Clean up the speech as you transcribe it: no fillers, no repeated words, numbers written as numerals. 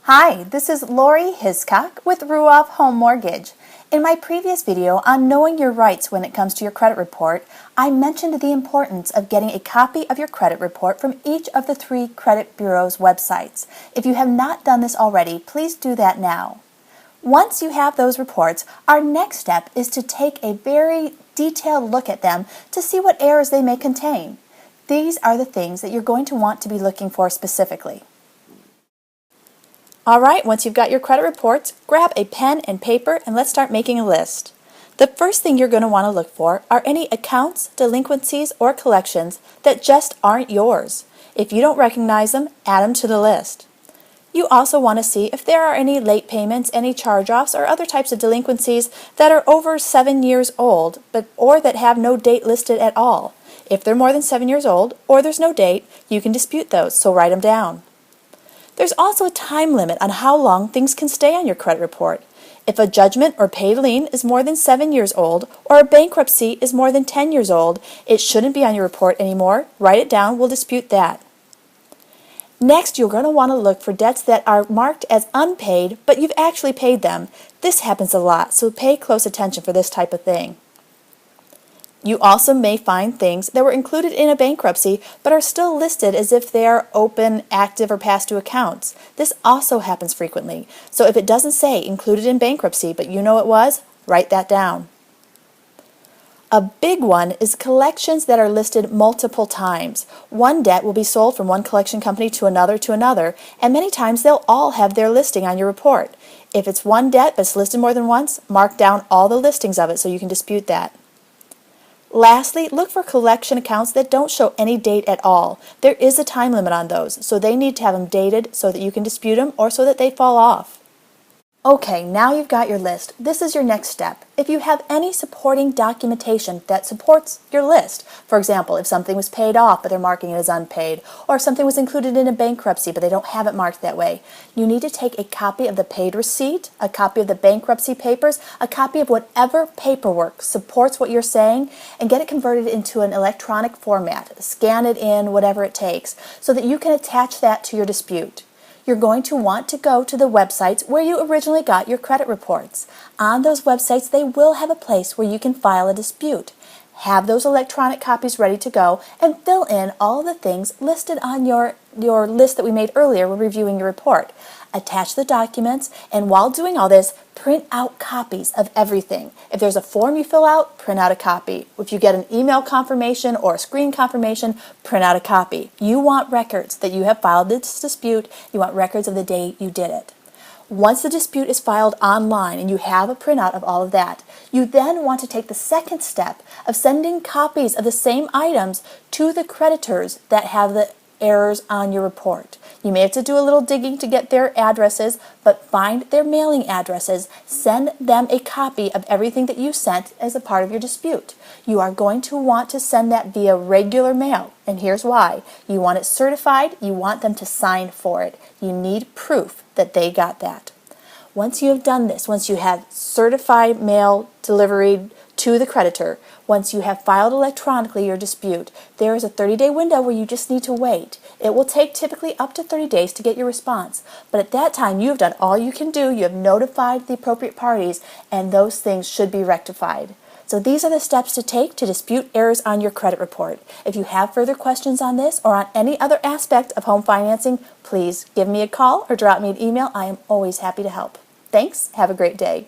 Hi, this is Lori Hiscock with Ruoff Home Mortgage. In my previous video on knowing your rights when it comes to your credit report, I mentioned the importance of getting a copy of your credit report from each of the 3 credit bureaus' websites. If you have not done this already, please do that now. Once you have those reports, our next step is to take a very detailed look at them to see what errors they may contain. These are the things that you're going to want to be looking for specifically. Alright, once you've got your credit reports, grab a pen and paper and let's start making a list. The first thing you're going to want to look for are any accounts, delinquencies, or collections that just aren't yours. If you don't recognize them, add them to the list. You also want to see if there are any late payments, any charge-offs, or other types of delinquencies that are over 7 years old, or that have no date listed at all. If they're more than 7 years old, or there's no date, you can dispute those, so write them down. There's also a time limit on how long things can stay on your credit report. If a judgment or paid lien is more than 7 years old, or a bankruptcy is more than 10 years old, it shouldn't be on your report anymore. Write it down, we'll dispute that. Next, you're going to want to look for debts that are marked as unpaid, but you've actually paid them. This happens a lot, so pay close attention for this type of thing. You also may find things that were included in a bankruptcy but are still listed as if they are open, active, or past due accounts. This also happens frequently. So if it doesn't say included in bankruptcy but you know it was, write that down. A big one is collections that are listed multiple times. One debt will be sold from one collection company to another, and many times they'll all have their listing on your report. If it's one debt but it's listed more than once, mark down all the listings of it so you can dispute that. Lastly, look for collection accounts that don't show any date at all. There is a time limit on those, so they need to have them dated so that you can dispute them or so that they fall off. Okay, now you've got your list. This is your next step. If you have any supporting documentation that supports your list, for example, if something was paid off but they're marking it as unpaid, or if something was included in a bankruptcy but they don't have it marked that way, you need to take a copy of the paid receipt, a copy of the bankruptcy papers, a copy of whatever paperwork supports what you're saying, and get it converted into an electronic format. Scan it in, whatever it takes, so that you can attach that to your dispute. You're going to want to go to the websites where you originally got your credit reports. On those websites, they will have a place where you can file a dispute. Have those electronic copies ready to go and fill in all the things listed on your list that we made earlier when reviewing your report. Attach the documents, and while doing all this, print out copies of everything. If there's a form you fill out, print out a copy. If you get an email confirmation or a screen confirmation, print out a copy. You want records that you have filed this dispute. You want records of the day you did it. Once the dispute is filed online and you have a printout of all of that, you then want to take the second step of sending copies of the same items to the creditors that have the errors on your report. You may have to do a little digging to get their addresses, but find their mailing addresses. Send them a copy of everything that you sent as a part of your dispute. You are going to want to send that via regular mail, and here's why. You want it certified, you want them to sign for it. You need proof that they got that. Once you have done this, once you have certified mail delivery to the creditor, once you have filed electronically your dispute, there is a 30-day window where you just need to wait. It will take typically up to 30 days to get your response, but at that time you have done all you can do, you have notified the appropriate parties, and those things should be rectified. So these are the steps to take to dispute errors on your credit report. If you have further questions on this or on any other aspect of home financing, please give me a call or drop me an email. I am always happy to help. Thanks. Have a great day.